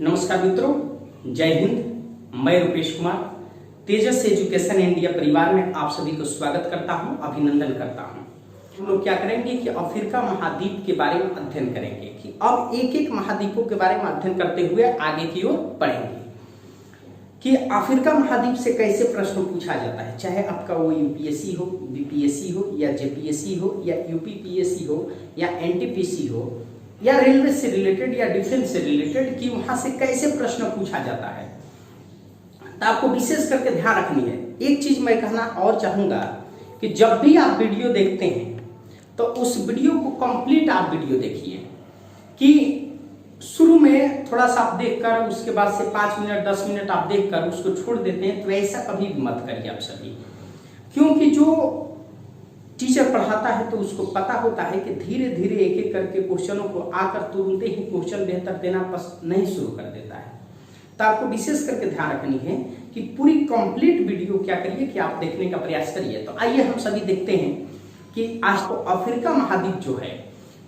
नमस्कार मित्रों, जय हिंद। मैं रुपेश कुमार तेजस एजुकेशन इंडिया परिवार में आप सभी को स्वागत करता हूं, अभिनंदन करता हूं। हम लोग क्या करेंगे कि अफ्रीका महाद्वीप के बारे में अध्ययन करेंगे कि अब एक एक महाद्वीपों के बारे में अध्ययन करते हुए आगे की ओर बढ़ेंगे कि अफ्रीका महाद्वीप से कैसे प्रश्न पूछा जाता है, चाहे आपका वो यूपीएससी हो, बीपीएससी हो या जेपीएससी हो या यूपीपीएससी हो या एनटीपीसी हो या रेलवे से रिलेटेड या डिफेंस से रिलेटेड, कि वहां से कैसे प्रश्न पूछा जाता है। तो आपको विशेष करके ध्यान रखनी है। एक चीज मैं कहना और चाहूंगा कि जब भी आप वीडियो देखते हैं तो उस वीडियो को कंप्लीट आप वीडियो देखिए, कि शुरू में थोड़ा सा आप देखकर उसके बाद से 5 मिनट 10 मिनट आप देखकर उसको छोड़ देते हैं, तो ऐसा कभी भी मत करिए आप सभी। क्योंकि जो टीचर पढ़ाता है तो उसको पता होता है कि धीरे धीरे एक एक करके क्वेश्चनों को आकर तुरंत ही क्वेश्चन बेहतर देना नहीं शुरू कर देता है। तो आपको विशेष करके ध्यान रखनी है कि पूरी कंप्लीट वीडियो क्या करिए कि आप देखने का प्रयास करिए। तो आइए हम सभी देखते हैं कि आज तो अफ्रीका महाद्वीप जो है,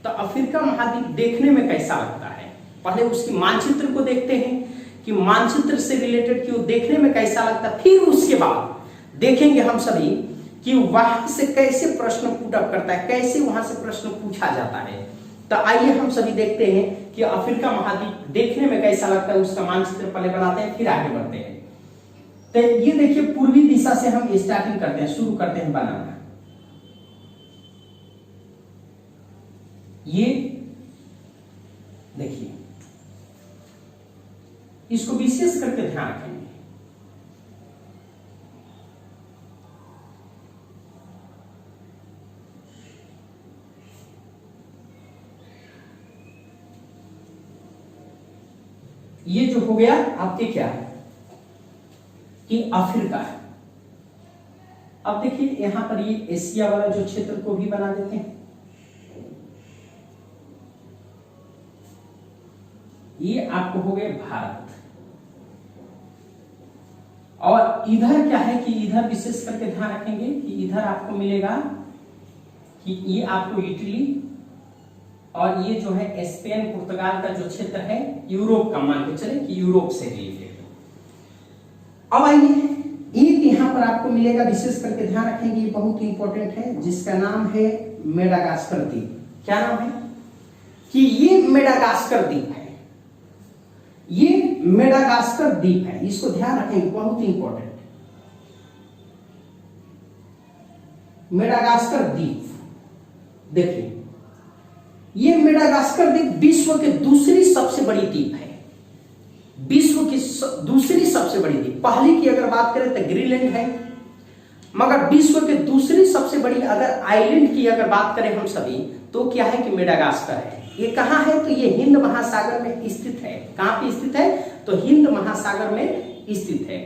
तो अफ्रीका महाद्वीप देखने में कैसा लगता है। पहले उसकी मानचित्र को देखते हैं कि मानचित्र से रिलेटेड कि वो देखने में कैसा लगता है, फिर उसके बाद देखेंगे हम सभी कि वहां से कैसे प्रश्न पुट अप करता है, कैसे वहां से प्रश्न पूछा जाता है। तो आइए हम सभी देखते हैं कि अफ्रीका महाद्वीप देखने में कैसा लगता है, उसका मानचित्र पहले बनाते हैं फिर आगे बढ़ते हैं। तो ये देखिए, पूर्वी दिशा से हम स्टार्टिंग करते हैं, शुरू करते हैं बनाना। ये देखिए, इसको विशेष करके ध्यान रखेंगे। ये जो हो गया आपके क्या है कि अफ्रीका है। अब देखिए यहां पर ये एशिया वाला जो क्षेत्र को भी बना देते हैं। ये आपको हो गए भारत, और इधर क्या है कि इधर विशेष करके ध्यान रखेंगे कि इधर आपको मिलेगा कि ये आपको इटली, और ये जो है स्पेन पुर्तगाल का जो क्षेत्र है, यूरोप का मान के चले कि यूरोप से रिलेटेड। अब आइए, एक यहां पर आपको मिलेगा, विशेष करके ध्यान रखेंगे, ये बहुत इंपॉर्टेंट है, जिसका नाम है मेडागास्कर द्वीप। क्या नाम है कि ये मेडागास्कर द्वीप है, ये मेडागास्कर द्वीप है, इसको ध्यान रखेंगे, बहुत इंपॉर्टेंट। मेडागास्कर द्वीप देखिए, ये मेडागास्कर द्वीप विश्व के दूसरी सबसे बड़ी द्वीप है, विश्व की दूसरी सबसे बड़ी द्वीप। पहली की अगर बात करें तो ग्रीनलैंड है, मगर विश्व के दूसरी सबसे बड़ी अगर आइलैंड की अगर बात करें हम सभी, तो क्या है कि मेडागास्कर है। ये कहां है तो ये हिंद महासागर में स्थित है। कहां पे स्थित है तो हिंद महासागर में स्थित है।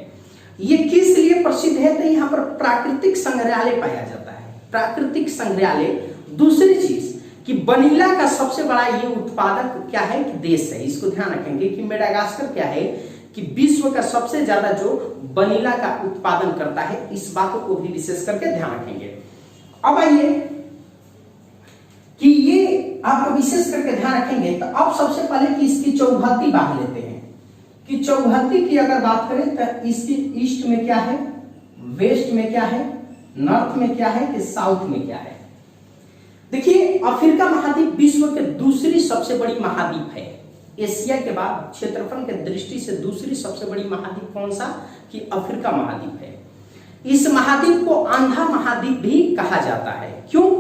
ये किस लिए प्रसिद्ध है तो यहाँ पर प्राकृतिक संग्रहालय पाया जाता है। प्राकृतिक संग्रहालय, दूसरी चीज कि वनीला का सबसे बड़ा ये उत्पादक क्या है कि देश है। इसको ध्यान रखेंगे कि मेडागास्कर क्या है कि विश्व का सबसे ज्यादा जो वनीला का उत्पादन करता है। इस बातों को भी विशेष करके ध्यान रखेंगे। अब आइए कि ये आपको विशेष करके ध्यान रखेंगे, तो अब सबसे पहले कि इसकी चौहद्दी बांध लेते हैं कि चौहद्दी की अगर बात करें तो इसकी ईस्ट में क्या है, वेस्ट में क्या है, नॉर्थ में क्या है कि साउथ में क्या है। देखिए, अफ्रीका महाद्वीप विश्व के दूसरी सबसे बड़ी महाद्वीप है। एशिया के बाद क्षेत्रफल के दृष्टि से दूसरी सबसे बड़ी महाद्वीप कौन सा कि अफ्रीका महाद्वीप है। इस महाद्वीप को आंधा महाद्वीप भी कहा जाता है। क्यों?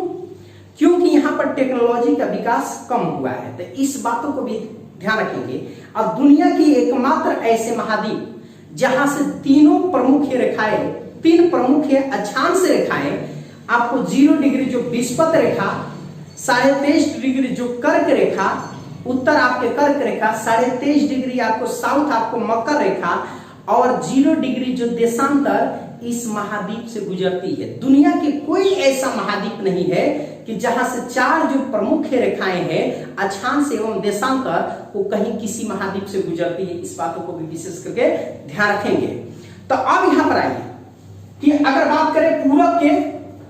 क्योंकि यहाँ पर टेक्नोलॉजी का विकास कम हुआ है। तो इस बातों को भी ध्यान रखेंगे। अब दुनिया की एकमात्र ऐसे महाद्वीप जहां से तीनों प्रमुख रेखाएं, 3 प्रमुख अक्षांश रेखाएं आपको 0 डिग्री जो विस्पत रेखा, 23.5 डिग्री जो कर्क रेखा, उत्तर आपके कर्क रेखा, 23.5 डिग्री आपको साउथ आपको मकर रेखा, और 0 डिग्री जो देशांतर इस महाद्वीप से गुजरती है। दुनिया की कोई ऐसा महाद्वीप नहीं है कि जहां से 4 जो प्रमुख रेखाएं हैं, अक्षांश एवं देशांतर, वो कहीं किसी महाद्वीप से गुजरती है। इस बातों को भी विशेष करके ध्यान रखेंगे। तो अब यहां पर आइए कि अगर बात करें पूरब के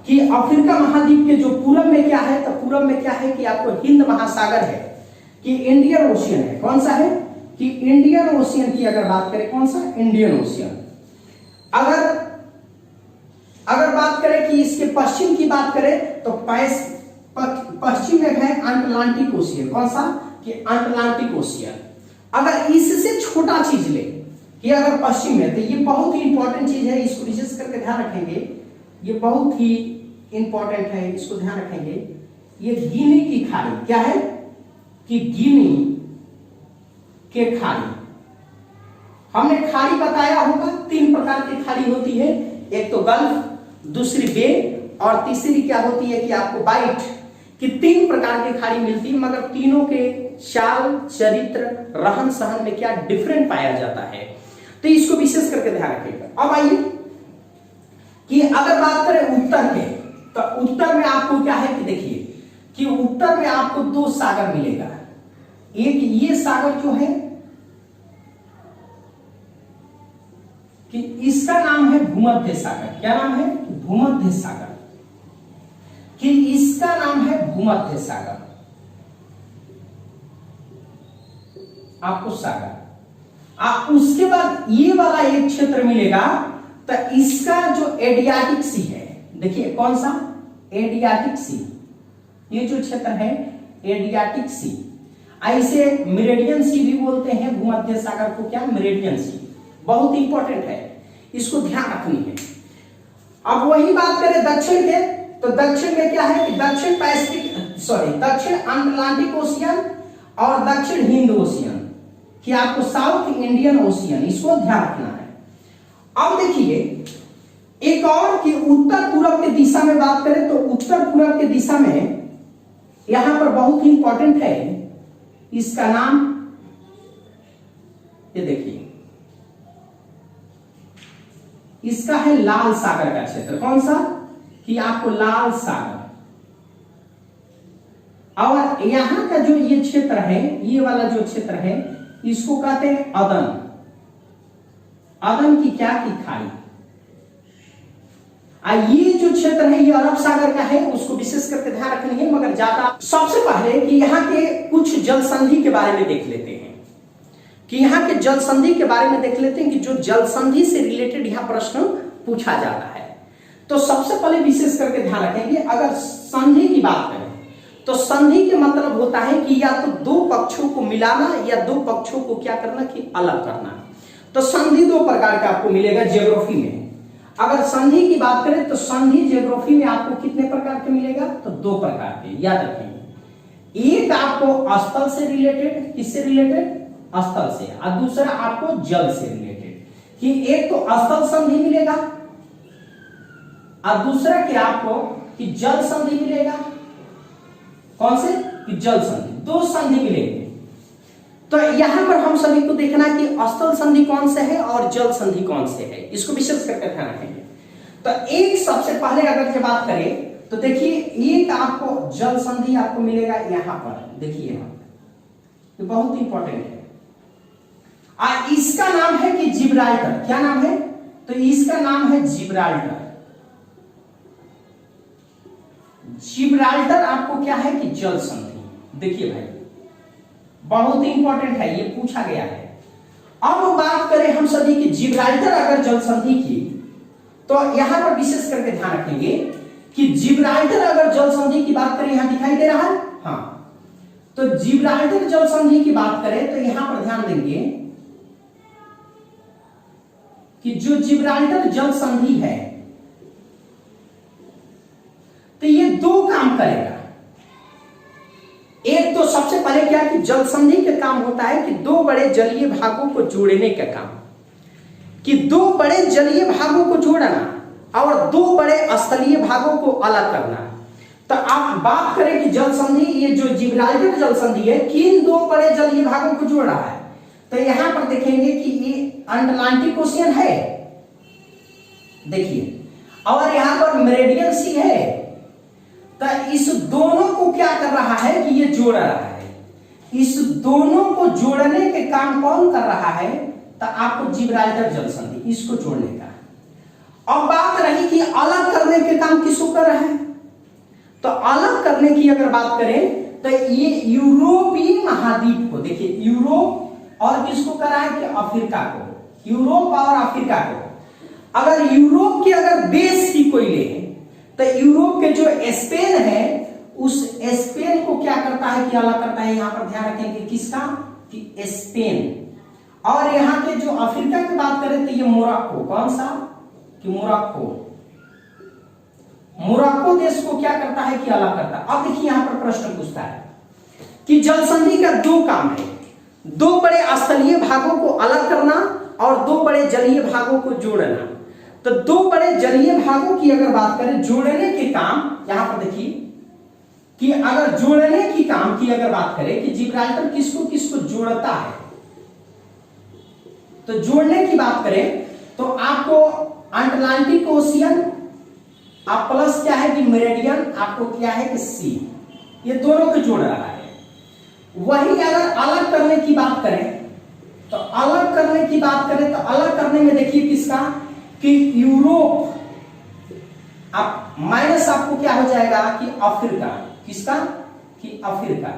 कि अफ्रीका महाद्वीप के जो पूरब में क्या है, तो पूरब में क्या है कि आपको हिंद महासागर है, कि इंडियन ओशियन है। कौन सा है कि इंडियन ओशियन की अगर बात करें, कौन सा? Indian ocean. अगर बात करें कि इसके पश्चिम की बात करें तो पश्चिम में है अटलांटिक ओशियन। कौन सा? कि अटलांटिक ओशियन। अगर इससे छोटा चीज ले कि अगर पश्चिम में, तो ये बहुत ही इंपॉर्टेंट चीज है, इसको विशेष करके ध्यान रखेंगे, ये बहुत ही इंपॉर्टेंट है, इसको ध्यान रखेंगे। ये गिनी की खाड़ी, क्या है? कि गिनी के खाड़ी। हमने खाड़ी बताया होगा, 3 प्रकार की खाड़ी होती है, एक तो गल्फ, दूसरी बे और तीसरी क्या होती है कि आपको बाइट, कि 3 प्रकार की खाड़ी मिलती है, मगर तीनों के चाल, चरित्र, रहन सहन में क्या डिफरेंट पाया जाता है, तो इसको विशेष करके ध्यान रखिएगा। अब आइए कि अगर बात करें उत्तर के, तो उत्तर में आपको क्या है कि देखिए कि उत्तर में आपको 2 सागर मिलेगा। एक ये सागर जो है कि इसका नाम है भूमध्य सागर। क्या नाम है? भूमध्य सागर। कि इसका नाम है भूमध्य सागर, आपको सागर। उसके बाद ये वाला एक क्षेत्र मिलेगा, तो इसका जो एडियाटिक सी है, देखिए कौन सा? एडियाटिक सी। ये जो क्षेत्र है एडियाटिक सी, ऐसे मेरिडियन सी भी बोलते हैं भूमध्य सागर को। क्या? मेरिडियन सी। बहुत इंपॉर्टेंट है, इसको ध्यान रखनी है। अब वही बात करें दक्षिण के, तो दक्षिण में क्या है कि दक्षिण अटलांटिक ओशियन और दक्षिण हिंद ओशियन, कि आपको साउथ इंडियन ओशियन, इसको ध्यान रखना है। अब देखिए एक और कि उत्तर पूर्व के दिशा में बात करें, तो उत्तर पूर्व के दिशा में यहां पर बहुत ही इंपॉर्टेंट है, इसका नाम ये देखिए, इसका है लाल सागर का क्षेत्र। कौन सा? कि आपको लाल सागर। और यहां का जो ये क्षेत्र है, ये वाला जो क्षेत्र है, इसको कहते हैं अदन। अदन की क्या? की खाड़ी। ये जो क्षेत्र है ये अरब सागर का है, उसको विशेष करके ध्यान रखनी है। मगर ज्यादा सबसे पहले कि यहाँ के कुछ जल संधि के बारे में देख लेते हैं, कि यहाँ के जल संधि के बारे में देख लेते हैं कि जो जल संधि से रिलेटेड यहाँ प्रश्न पूछा जाता है। तो सबसे पहले विशेष करके ध्यान रखेंगे, अगर संधि की बात करें तो संधि के मतलब होता है कि या तो 2 पक्षों को मिलाना या 2 पक्षों को क्या करना कि अलग करना। तो संधि 2 प्रकार का आपको मिलेगा ज्योग्राफी में। अगर संधि की बात करें तो संधि ज्योग्राफी में आपको कितने प्रकार के मिलेगा? तो 2 प्रकार के, याद रखेंगे। एक आपको स्थल से रिलेटेड, किससे रिलेटेड? स्थल से। और दूसरा आपको जल से रिलेटेड, कि एक तो स्थल संधि मिलेगा और दूसरा क्या आपको कि जल संधि मिलेगा। कौन से? कि जल संधि। 2 संधि मिलेंगे। तो यहां पर हम सभी को देखना कि स्थल संधि कौन से है और जल संधि कौन से है, इसको विशेष करके ध्यान रखेंगे। तो एक सबसे पहले अगर बात करें तो देखिए एक आपको जल संधि आपको मिलेगा यहां पर, देखिए यहां पर, बहुत इंपॉर्टेंट है। इसका नाम है कि जिब्राल्टर। क्या नाम है? तो इसका नाम है जिब्राल्टर। जिब्राल्टर आपको क्या है कि जल संधि। देखिए भाई बहुत इंपॉर्टेंट है, ये पूछा गया है। अब बात करें हम सभी की जिब्राल्टर अगर जल संधि की, तो यहां पर विशेष करके ध्यान रखेंगे कि जिब्राल्टर अगर जल संधि की बात करें, यहां दिखाई दे रहा है, हाँ, तो जिब्राल्टर जल संधि की बात करें तो यहां पर ध्यान देंगे कि जो जिब्राल्टर जल संधि है तो ये 2 काम करेगा। एक तो सबसे पहले क्या कि जल संधि का काम होता है कि 2 बड़े जलीय भागों को जोड़ने का काम, कि 2 बड़े जलीय भागों को जोड़ना और 2 बड़े स्थलीय भागों को अलग करना। तो आप बात करें कि जल संधि, ये जो जिब्राल्टर जल संधि है किन 2 बड़े जलीय भागों को जोड़ रहा है, तो यहां पर देखेंगे कि ये अटलांटिक ओशियन है, देखिए, और यहां पर मेरिडियन सी है। तो इस दोनों को क्या कर रहा है कि ये जोड़ रहा है। इस दोनों को जोड़ने के काम कौन कर रहा है? तो आपको जिब्राल्टर जल संधि, इसको जोड़ने का। अब बात रही कि अलग करने के काम किसको कर रहा है, तो अलग करने की अगर बात करें तो ये यूरोपीय महाद्वीप को, देखिए यूरोप और किसको करा है कि अफ्रीका को, यूरोप और अफ्रीका को। अगर यूरोप की अगर बेस की कोई ले तो यूरोप के जो स्पेन है उस स्पेन को क्या करता है कि अलग करता है। यहां पर ध्यान रखेंगे किसका कि स्पेन। और यहां के जो अफ्रीका की बात करें तो ये मोरक्को, कौन सा कि मोरक्को। मोरक्को देश को क्या करता है कि अलग करता है। अब देखिए यहां पर प्रश्न पूछता है कि जल संधि का दो काम है, दो बड़े स्थलीय भागों को अलग करना और दो बड़े जलीय भागों को जोड़ना। तो दो बड़े जलीय भागों की अगर बात करें जोड़ने के काम, यहां पर देखिए कि अगर जोड़ने की काम की अगर बात करें कि जिब्राल्टर किसको किसको जोड़ता है, तो जोड़ने की बात करें तो आपको अटलांटिक ओशियन आप प्लस क्या है कि मेरिडियन, आपको क्या है कि सी, ये दोनों को जोड़ रहा है। वही अगर अलग करने की बात करें तो अलग करने की बात करें तो अलग करने में देखिए किसका कि यूरोप, आप माइनस आपको क्या हो जाएगा कि अफ्रीका, किसका कि अफ्रीका।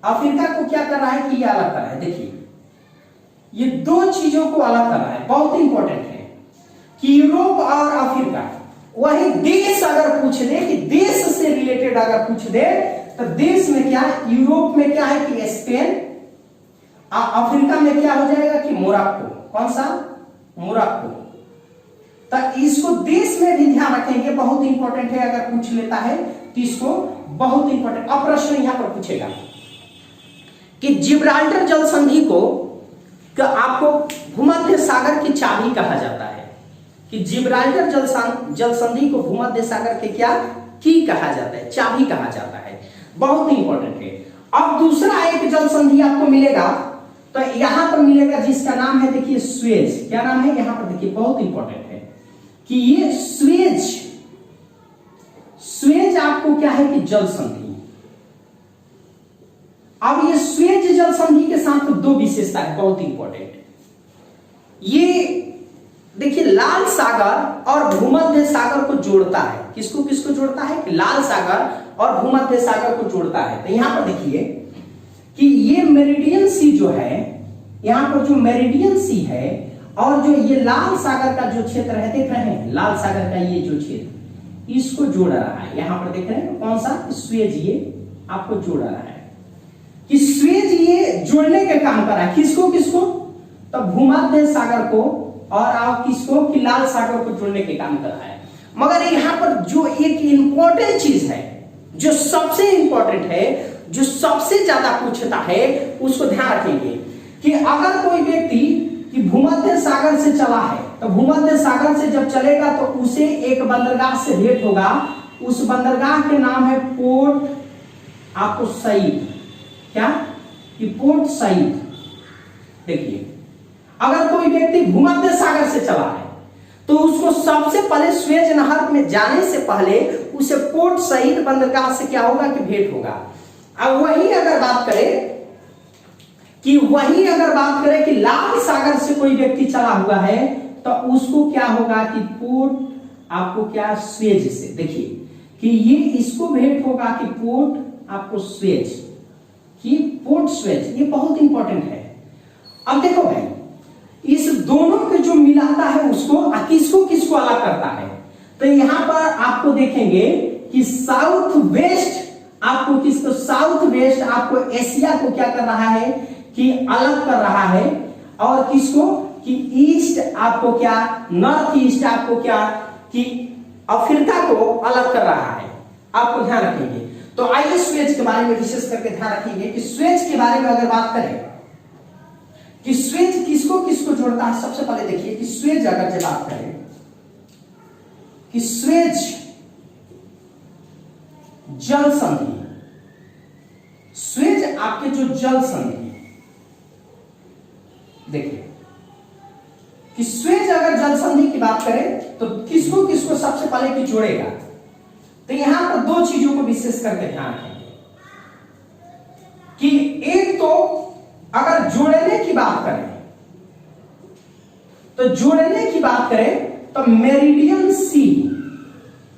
अफ्रीका को क्या कर रहा है कि ये अलग कर रहा है। देखिए ये दो चीजों को अलग कर रहा है, बहुत इंपॉर्टेंट है कि यूरोप और अफ्रीका। वही देश अगर पूछ दे कि देश से रिलेटेड अगर पूछ दे तो देश में क्या, यूरोप में क्या है कि स्पेन, अफ्रीका में क्या हो जाएगा कि मोरक्को, कौन सा मोरक्को। तो इसको देश में भी ध्यान रखेंगे, बहुत इंपॉर्टेंट है। अगर पूछ लेता है तो इसको बहुत इंपॉर्टेंट। अब प्रश्न यहां पर पूछेगा कि जिब्राल्टर जल संधि को आपको भूमध्य सागर की चाबी कहा जाता है, कि जिब्राल्टर जल संधि को भूमध्य सागर के क्या की कहा जाता है, चाबी कहा जाता है, बहुत इंपॉर्टेंट है। अब दूसरा एक जल संधि आपको मिलेगा तो यहां पर मिलेगा जिसका नाम है देखिए स्वेज। क्या नाम है यहां पर देखिए, बहुत इंपॉर्टेंट है कि ये स्वेज आपको क्या है कि जल संधि। अब ये स्वेज जल संधि के साथ तो दो विशेषता है बहुत इंपॉर्टेंट। ये देखिए लाल सागर और भूमध्य सागर को जोड़ता है। किसको किसको जोड़ता है कि लाल सागर और भूमध्य सागर को जोड़ता है। तो यहां पर देखिए कि ये मेरिडियन सी जो है, यहां पर जो मेरिडियन सी है और जो ये लाल सागर का जो क्षेत्र है, देख रहे हैं लाल सागर का ये जो क्षेत्र, इसको जोड़ रहा है। यहां पर देख रहे हैं कौन सा स्वेज, ये आपको जोड़ रहा है कि स्वेज ये जोड़ने का काम कर रहा है। किसको किसको, तो भूमध्य सागर को और आप किसको कि लाल सागर को जोड़ने के काम कर रहा है। मगर यहां पर जो एक इंपॉर्टेंट चीज है, जो सबसे इंपॉर्टेंट है, जो सबसे ज्यादा पूछता है, उसको ध्यान रखेंगे कि अगर कोई व्यक्ति कि भूमध्य सागर से चला है तो भूमध्य सागर से जब चलेगा तो उसे एक बंदरगाह से भेंट होगा। उस बंदरगाह के नाम है पोर्ट आपको सईद, क्या कि पोर्ट सईद। देखिए अगर कोई व्यक्ति भूमध्य सागर से चला है तो उसको सबसे पहले स्वेज नहर में जाने से पहले उसे पोर्ट सईद बंदरगाह से क्या होगा कि भेंट होगा। अब वही अगर बात करें कि लाल सागर से कोई व्यक्ति चला हुआ है तो उसको क्या होगा कि पोर्ट आपको क्या स्वेज से। देखिए कि ये इसको भेंट होगा कि पोर्ट आपको स्वेज, कि पोर्ट स्वेज, ये बहुत इंपॉर्टेंट है। अब देखो भाई इस दोनों के जो मिलाता है उसको किसको किसको अलग करता है। तो यहां पर आपको देखेंगे कि साउथ वेस्ट आपको किसको, साउथ वेस्ट आपको एशिया को क्या कर रहा है कि अलग कर रहा है, और किसको कि ईस्ट आपको क्या, नॉर्थ ईस्ट आपको क्या कि अफ्रीका को अलग कर रहा है। आपको ध्यान रखेंगे। तो आइए स्वेज के बारे में विशेष करके ध्यान रखेंगे कि स्वेज के बारे में अगर बात करें कि स्वेज किसको किसको जोड़ता है। सबसे पहले देखिए कि स्वेज अगर जब बात करें कि स्वेज जल संधि, स्वेज आपके जो जल संधि, देखिए कि स्वेज अगर जल संधि की बात करें तो किसको किसको सबसे पहले की जोड़ेगा। तो यहां पर दो चीजों को विशेष करके ध्यान रखेंगे कि एक तो अगर जोड़ने की बात करें तो मेरिडियन सी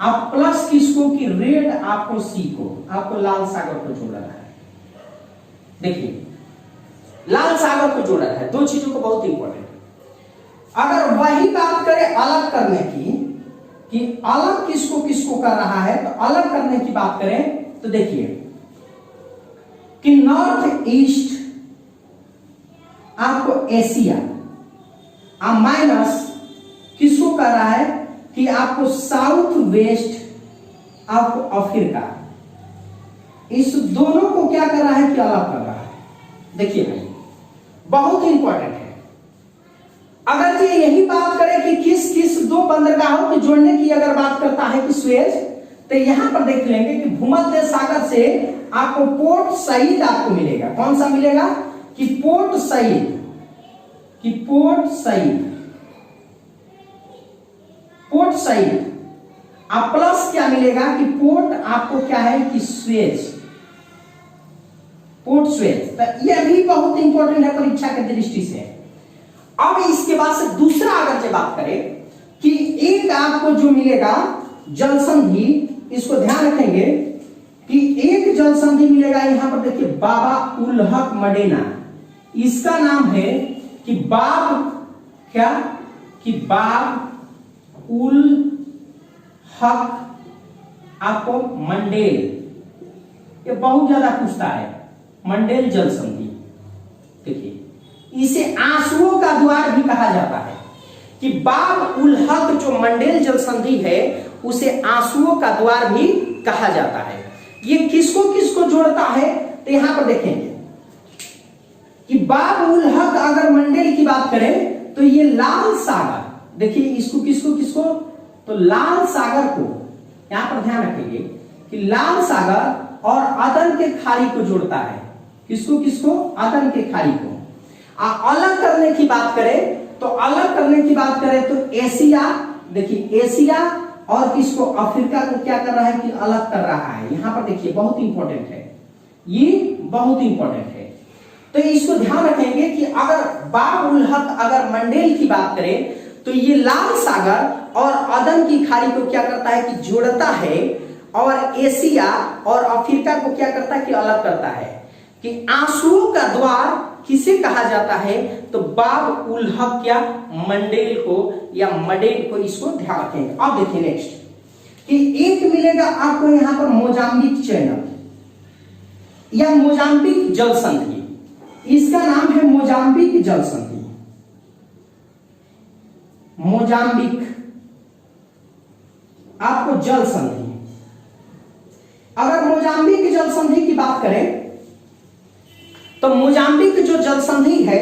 आप प्लस किसको कि रेड आपको सी को, आपको लाल सागर को जोड़ रहा है। देखिए लाल सागर को जोड़ा है, दो चीजों को बहुत इंपॉर्टेंट है। अगर वही बात करें अलग करने की, कि अलग किसको किसको कर रहा है, तो अलग करने की बात करें तो देखिए कि नॉर्थ ईस्ट आपको एशिया, माइनस किसको कर रहा है कि आपको साउथ वेस्ट आपको अफ्रीका, इस दोनों को क्या कर रहा है कि अलग कर रहा है। देखिए भाई बहुत इंपॉर्टेंट है। अगर ये यही बात करें कि किस किस दो बंदरगाहों को जोड़ने की अगर बात करता है कि सुएज, तो यहां पर देख लेंगे कि भूमध्य सागर से आपको पोर्ट सईद आपको मिलेगा। कौन सा मिलेगा कि पोर्ट सईद, कि पोर्ट सईद, पोर्ट सईद। अब प्लस क्या मिलेगा कि पोर्ट आपको क्या है कि सुएज, पोर्ट सुएज। तो यह भी बहुत इंपॉर्टेंट है परीक्षा की दृष्टि से। अब इसके बाद से दूसरा अगर जो बात करें कि एक आपको जो मिलेगा जल संधि, इसको ध्यान रखेंगे कि एक जल संधि मिलेगा यहां पर देखिए बाबा उल हक मडेना, इसका नाम है कि बाब क्या कि बाब उल हक आपको मंडेल, ये बहुत ज्यादा पूछता है मंडेल जल संधि। देखिए इसे आंसुओं का द्वार भी कहा जाता है कि बाब उल हक जो मंडेल जल संधि है उसे आंसुओं का द्वार भी कहा जाता है। ये किसको किसको जोड़ता है तो यहां पर देखेंगे कि बाब उल हक अगर मंडेल की बात करें तो ये लाल सागर, देखिए इसको किसको किसको तो लाल सागर को, यहां पर ध्यान रखेंगे कि लाल सागर और अदन के खाड़ी को जोड़ता है। किसको किसको अदन के खाड़ी को। अलग करने की बात करें तो अलग करने की बात करें तो एशिया, देखिए एशिया और किसको अफ्रीका को क्या कर रहा है कि अलग कर रहा है। यहां पर देखिए बहुत इंपॉर्टेंट है, ये बहुत इंपॉर्टेंट है। तो इसको ध्यान रखेंगे कि अगर बाब उल हक अगर मंडेल की बात करें तो ये लाल सागर और अदन की खाड़ी को क्या करता है कि जोड़ता है, और एशिया और अफ्रीका को क्या करता है कि अलग करता है। कि आंसुओं का द्वार किसे कहा जाता है तो बाब उल हक या मंडेल को या मडेल को, इसको ध्यान रखेंगे। अब देखिए नेक्स्ट कि एक मिलेगा आपको यहां पर मोजाम्बिक चैनल या मोजाम्बिक जल संधि, इसका नाम है मोजाम्बिक जल संधि। मोजाम्बिक आपको जल संधि, अगर मोजाम्बिक जल संधि की बात करें तो मोजाम्बिक जो जल संधि है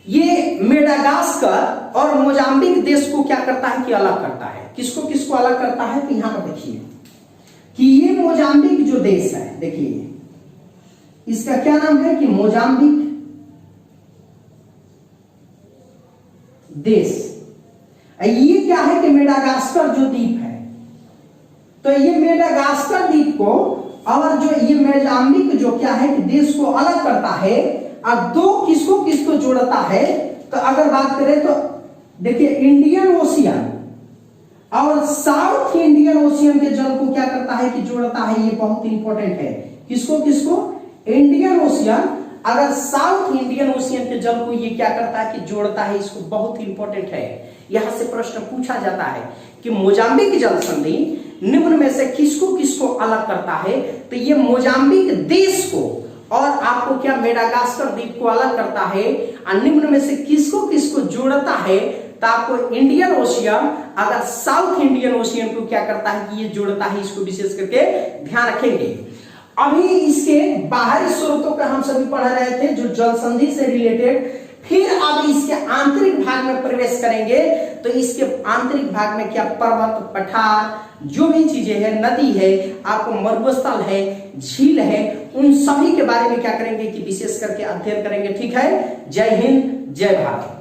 ये मेडागास्कर और मोजाम्बिक देश को क्या करता है कि अलग करता है। किसको किसको अलग करता है तो यहां पर देखिए कि ये मोजाम्बिक जो देश है, देखिए इसका क्या नाम है कि मोजाम्बिक देश। ये क्या है कि मेडागास्कर जो द्वीप है, तो ये मेडागास्कर द्वीप को और जो ये मोजाम्बिक जो क्या है कि देश को अलग करता है, और दो किसको किसको जोड़ता है तो अगर बात करें तो देखिए इंडियन ओशियन और साउथ इंडियन ओशियन के जल को क्या करता है कि जोड़ता है। ये बहुत इंपॉर्टेंट है, किसको किसको इंडियन ओशियन अगर साउथ इंडियन ओशियन के जल को ये क्या करता है कि जोड़ता है। इसको बहुत इंपॉर्टेंट है, यहां से प्रश्न पूछा जाता है कि मोजाम्बिक जल संधि निम्न में से किसको किसको अलग करता है तो ये मोजाम्बिक देश को और आपको क्या मेडागास्कर द्वीप को अलग करता है, और निम्न में से किसको किसको जोड़ता है तो आपको इंडियन ओशियन अगर साउथ इंडियन ओशियन को क्या करता है कि ये जोड़ता है। इसको विशेष करके ध्यान रखेंगे। अभी इसके बाहरी स्रोतों का हम सभी पढ़ रहे थे जो जल संधि से रिलेटेड, फिर अब इसके आंतरिक भाग में प्रवेश करेंगे तो इसके आंतरिक भाग में क्या पर्वत पठार जो भी चीजें हैं, नदी है, आपको मरुस्थल है, झील है, उन सभी के बारे में क्या करेंगे कि विशेष करके अध्ययन करेंगे। ठीक है, जय हिंद जय भारत।